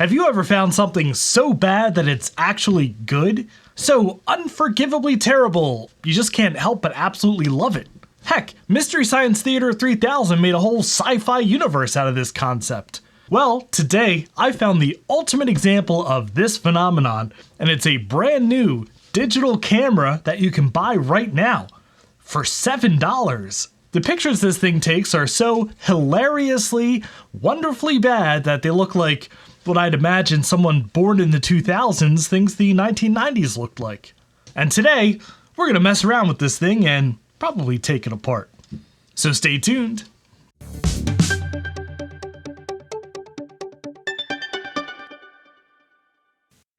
Have you ever found something so bad that it's actually good? So unforgivably terrible, you just can't help but absolutely love it. Heck, Mystery Science Theater 3000 made a whole sci-fi universe out of this concept. Well, today I found the ultimate example of this phenomenon, and it's a brand new digital camera that you can buy right now for $7. The pictures this thing takes are so hilariously, wonderfully bad that they look like what I'd imagine someone born in the 2000s thinks the 1990s looked like. And today, we're gonna mess around with this thing and probably take it apart. So stay tuned.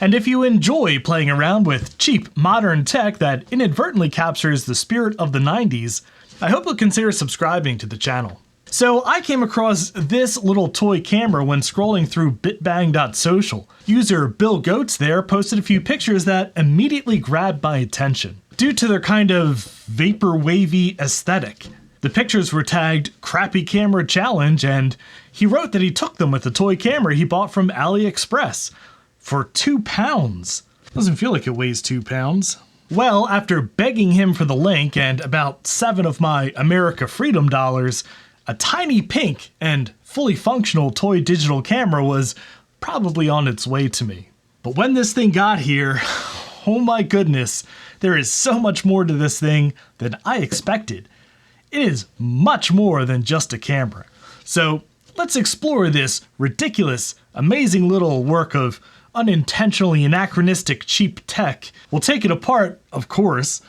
And if you enjoy playing around with cheap, modern tech that inadvertently captures the spirit of the 90s, I hope you'll consider subscribing to the channel. So I came across this little toy camera when scrolling through bitbang.social. User Bill Goats there posted a few pictures that immediately grabbed my attention, due to their kind of vapor-wavy aesthetic. The pictures were tagged Crappy Camera Challenge, and he wrote that he took them with a toy camera he bought from AliExpress for £2. Doesn't feel like it weighs 2 pounds. Well, after begging him for the link and about 7 of my America Freedom dollars, a tiny pink and fully functional toy digital camera was probably on its way to me. But when this thing got here, oh my goodness, there is so much more to this thing than I expected. It is much more than just a camera. So let's explore this ridiculous, amazing little work of unintentionally anachronistic cheap tech. We'll take it apart, of course,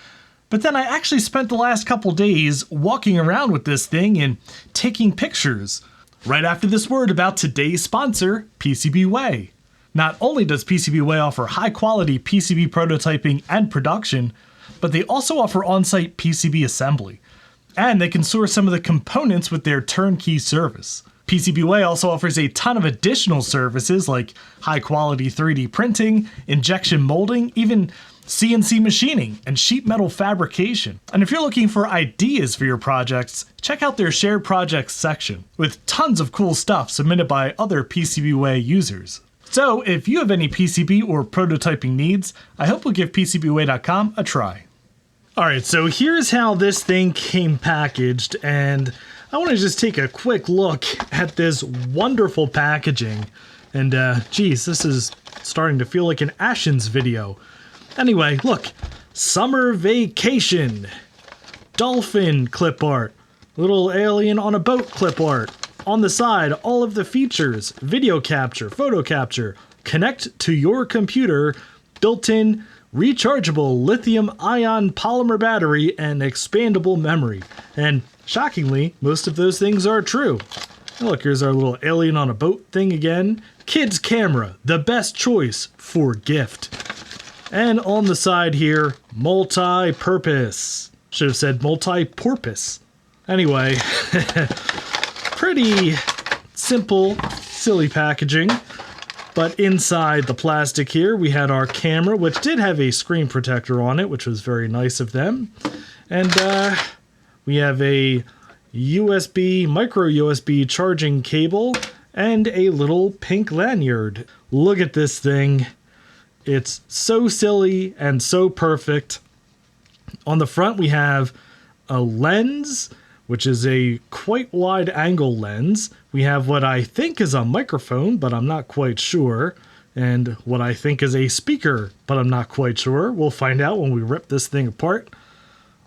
but then I actually spent the last couple days walking around with this thing and taking pictures. Right after this word about today's sponsor, PCBWay. Not only does PCBWay offer high-quality PCB prototyping and production, but they also offer on-site PCB assembly. And they can source some of the components with their turnkey service. PCBWay also offers a ton of additional services like high-quality 3D printing, injection molding, even CNC machining, and sheet metal fabrication. And if you're looking for ideas for your projects, check out their shared projects section, with tons of cool stuff submitted by other PCBWay users. So if you have any PCB or prototyping needs, I hope you'll give PCBWay.com a try. Alright, so here's how this thing came packaged, and I want to just take a quick look at this wonderful packaging. And geez, this is starting to feel like an Ashens video. Anyway, look, summer vacation, dolphin clip art, little alien on a boat clip art. On the side, all of the features, video capture, photo capture, connect to your computer, built-in rechargeable lithium-ion polymer battery, and expandable memory. And shockingly, most of those things are true. And look, here's our little alien on a boat thing again. Kids camera, the best choice for gift. And on the side here, multi-purpose. Should have said multi-porpoise. Anyway, pretty simple, silly packaging. But inside the plastic here, we had our camera, which did have a screen protector on it, which was very nice of them. And we have a USB, micro USB charging cable, and a little pink lanyard. Look at this thing. It's so silly and so perfect. On the front, we have a lens, which is a quite wide angle lens. We have what I think is a microphone, but I'm not quite sure. And what I think is a speaker, but I'm not quite sure. We'll find out when we rip this thing apart.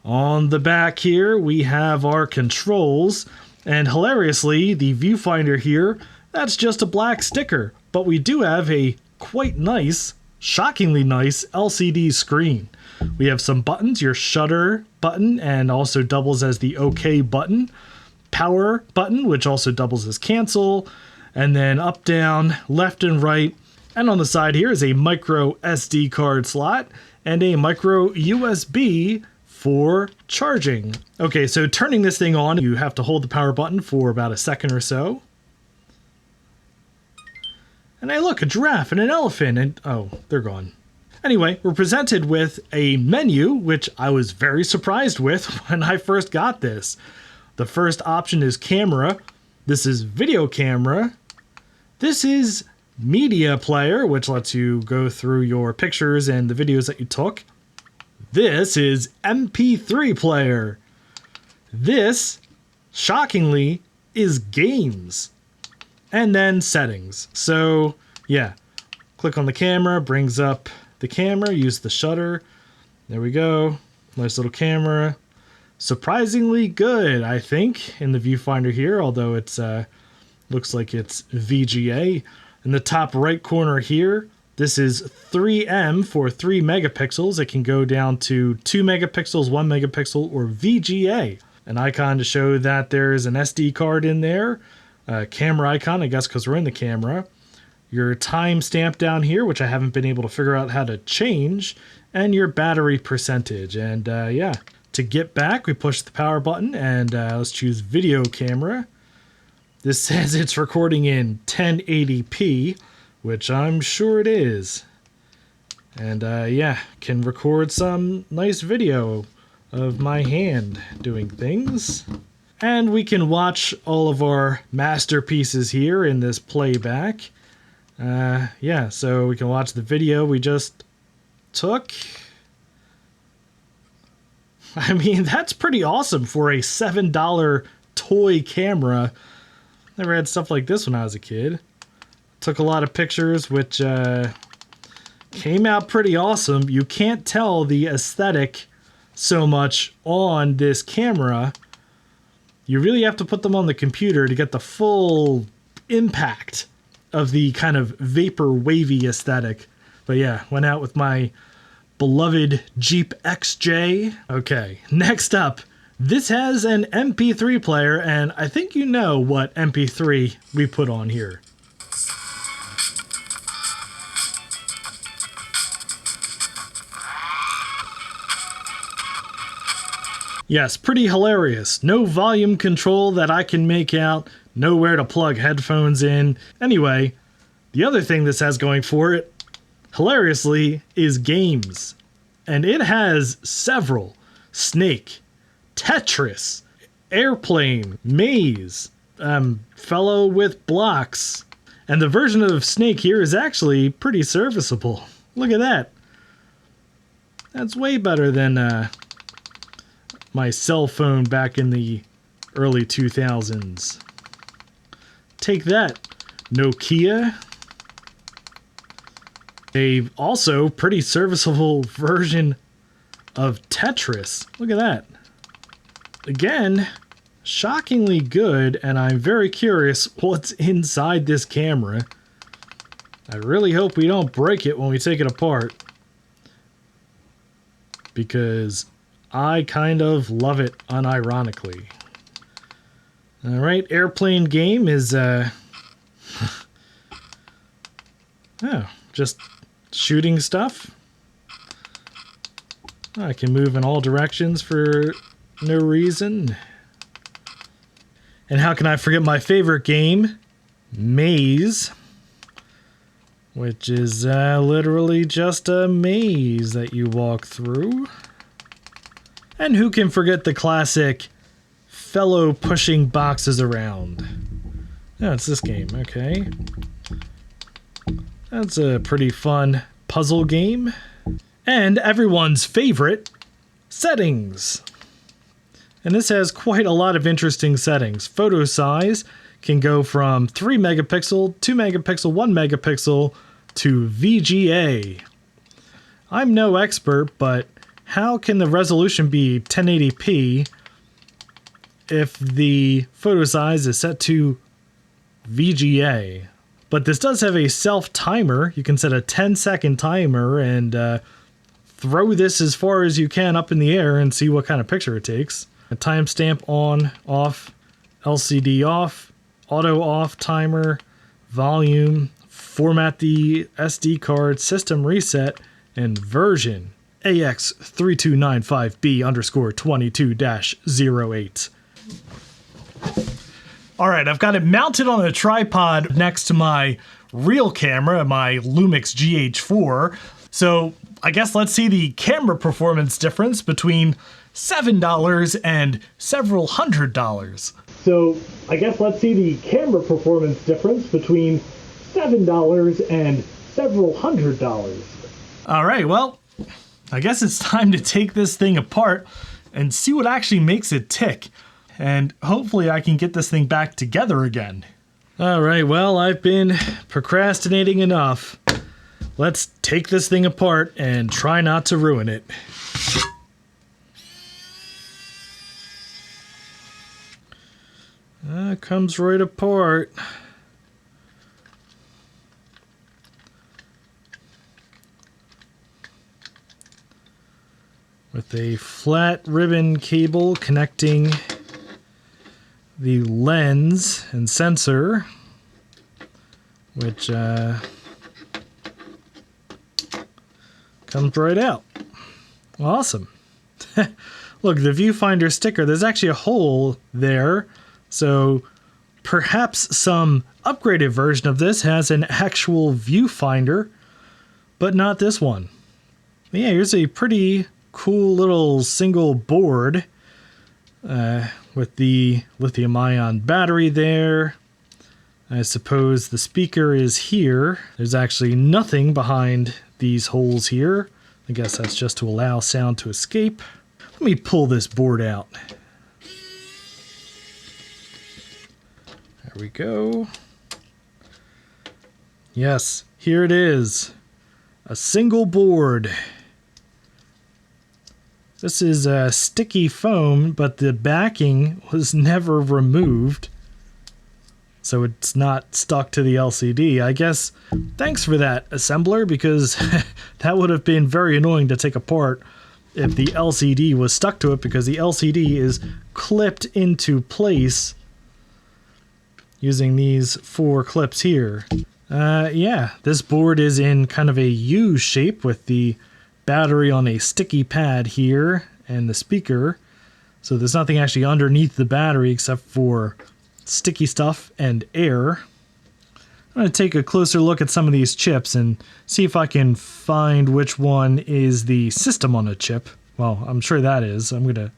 On the back here, we have our controls. And hilariously, the viewfinder here, that's just a black sticker. But we do have a quite nice, shockingly nice LCD screen. We have some buttons, your shutter button, and also doubles as the OK button. Power button, which also doubles as cancel. And then up, down, left, and right. And on the side here is a micro SD card slot and a micro USB for charging. Okay, so turning this thing on, you have to hold the power button for about a second or so. And hey, look, a giraffe and an elephant, and oh, they're gone. Anyway, we're presented with a menu, which I was very surprised with when I first got this. The first option is camera. This is video camera. This is Media player, which lets you go through your pictures and the videos that you took. This is MP3 player. This, shockingly, is games. And then settings. So, yeah. Click on the camera, brings up the camera, use the shutter. There we go. Nice little camera. Surprisingly good, I think, in the viewfinder here, although it's looks like it's VGA. In the top right corner here, this is 3M for 3 megapixels. It can go down to 2 megapixels, 1 megapixel, or VGA. An icon to show that there's an SD card in there. Camera icon, I guess because we're in the camera. Your time stamp down here, which I haven't been able to figure out how to change. And your battery percentage. And yeah, to get back, we push the power button and let's choose video camera. This says it's recording in 1080p, which I'm sure it is. And yeah, can record some nice video of my hand doing things. And we can watch all of our masterpieces here in this playback. Yeah, so we can watch the video we just took. I mean, that's pretty awesome for a $7 toy camera. Never had stuff like this when I was a kid. Took a lot of pictures, which came out pretty awesome. You can't tell the aesthetic so much on this camera. You really have to put them on the computer to get the full impact of the kind of vapor wavy aesthetic. But yeah, went out with my beloved Jeep XJ. Okay, next up, this has an MP3 player, and I think you know what MP3 we put on here. Yes, pretty hilarious. No volume control that I can make out, nowhere to plug headphones in. Anyway, the other thing this has going for it, hilariously, is games. And it has several. Snake, Tetris, Airplane, Maze, Fellow with Blocks. And the version of Snake here is actually pretty serviceable. Look at that. That's way better than my cell phone back in the early 2000s. Take that, Nokia. A also pretty serviceable version of Tetris. Look at that. Again, shockingly good, and I'm very curious what's inside this camera. I really hope we don't break it when we take it apart, because I kind of love it unironically. Alright, Airplane game is oh, just shooting stuff. I can move in all directions for no reason. And how can I forget my favorite game? Maze. Which is literally just a maze that you walk through. And who can forget the classic Fellow pushing boxes around? Oh, it's this game, okay. That's a pretty fun puzzle game. And everyone's favorite, settings. And this has quite a lot of interesting settings. Photo size can go from 3 megapixel, 2 megapixel, 1 megapixel to VGA. I'm no expert, but how can the resolution be 1080p if the photo size is set to VGA? But this does have a self timer. You can set a 10-second timer and throw this as far as you can up in the air and see what kind of picture it takes. A timestamp on, off, LCD off, auto off timer, volume, format the SD card, system reset, and version AX3295B_22-08. All right, I've got it mounted on a tripod next to my real camera, my Lumix GH4. So I guess let's see the camera performance difference between $7 and several $100s. So I guess let's see the camera performance difference between $7 and several $100s. Alright, well, I guess it's time to take this thing apart and see what actually makes it tick. And hopefully I can get this thing back together again. Alright, well, I've been procrastinating enough. Let's take this thing apart and try not to ruin it. Comes right apart. With a flat ribbon cable connecting the lens and sensor, which comes right out. Awesome. Look, the viewfinder sticker, there's actually a hole there, so perhaps some upgraded version of this has an actual viewfinder, but not this one. Yeah, here's a pretty cool little single board with the lithium-ion battery there. I suppose the speaker is here. There's actually nothing behind these holes here. I guess that's just to allow sound to escape. Let me pull this board out. There we go. Yes, here it is. A single board. This is sticky foam, but the backing was never removed, so it's not stuck to the LCD. I guess thanks for that, assembler, because that would have been very annoying to take apart if the LCD was stuck to it, because the LCD is clipped into place using these 4 clips here. Yeah, this board is in kind of a U shape with the battery on a sticky pad here and the speaker. So there's nothing actually underneath the battery except for sticky stuff and air. I'm going to take a closer look at some of these chips and see if I can find which one is the system on a chip. Well, I'm sure that is. I'm going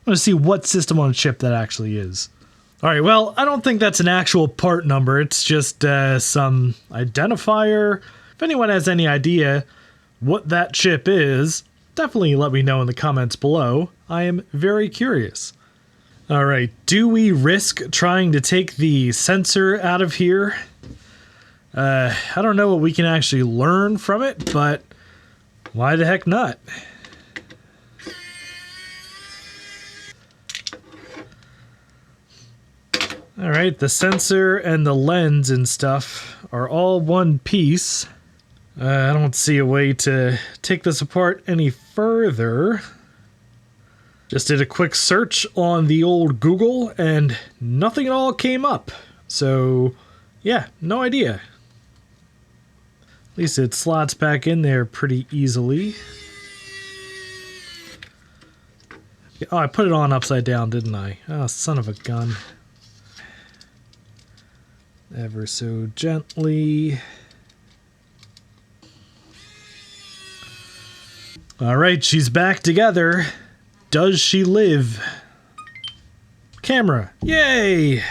to see what system on a chip that actually is. Alright, well, I don't think that's an actual part number. It's just some identifier. If anyone has any idea what that chip is, definitely let me know in the comments below. I am very curious. Alright, do we risk trying to take the sensor out of here? I don't know what we can actually learn from it, but why the heck not? Alright, the sensor and the lens and stuff are all one piece. I don't see a way to take this apart any further. Just did a quick search on the old Google and nothing at all came up. So, yeah, no idea. At least it slots back in there pretty easily. Oh, I put it on upside down, didn't I? Oh, son of a gun. Ever so gently. Alright, she's back together. Does she live? Camera. Yay!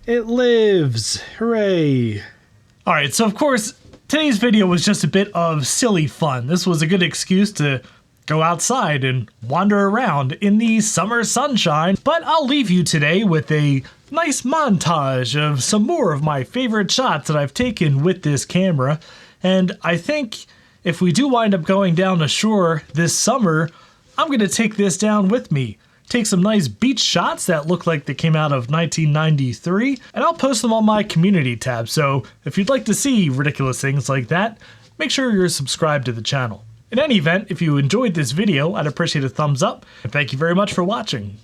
It lives. Hooray. Alright, so of course, today's video was just a bit of silly fun. This was a good excuse to go outside and wander around in the summer sunshine. But I'll leave you today with a nice montage of some more of my favorite shots that I've taken with this camera. And I think if we do wind up going down the shore this summer, I'm going to take this down with me. Take some nice beach shots that look like they came out of 1993, and I'll post them on my community tab. So if you'd like to see ridiculous things like that, make sure you're subscribed to the channel. In any event, if you enjoyed this video, I'd appreciate a thumbs up, and thank you very much for watching.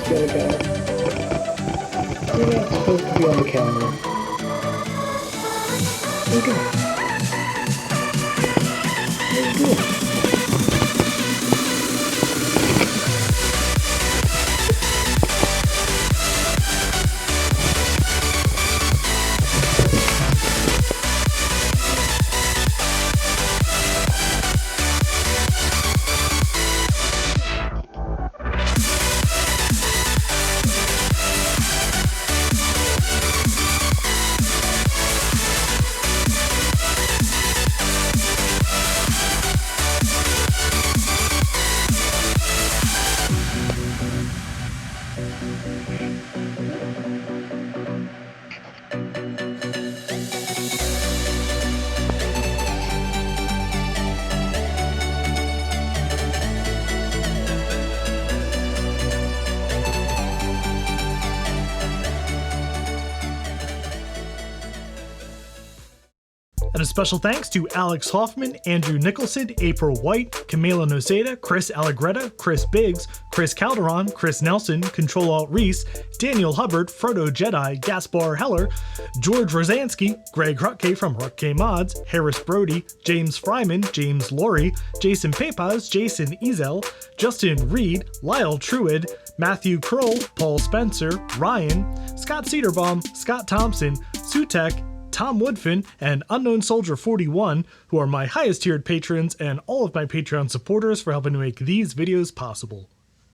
gotta go. You're not supposed to be on the camera. Okay. There you go. And a special thanks to Alex Hoffman, Andrew Nicholson, April White, Camila Noceda, Chris Allegretta, Chris Biggs, Chris Calderon, Chris Nelson, Control-Alt-Reese, Daniel Hubbard, Frodo Jedi, Gaspar Heller, George Rosansky, Greg Rutke from Rutke Mods, Harris Brody, James Fryman, James Laurie, Jason Pepas, Jason Ezel, Justin Reed, Lyle Truid, Matthew Kroll, Paul Spencer, Ryan, Scott Cedarbaum, Scott Thompson, Sutek, Tom Woodfin, and Unknown Soldier 41, who are my highest tiered patrons and all of my Patreon supporters for helping to make these videos possible.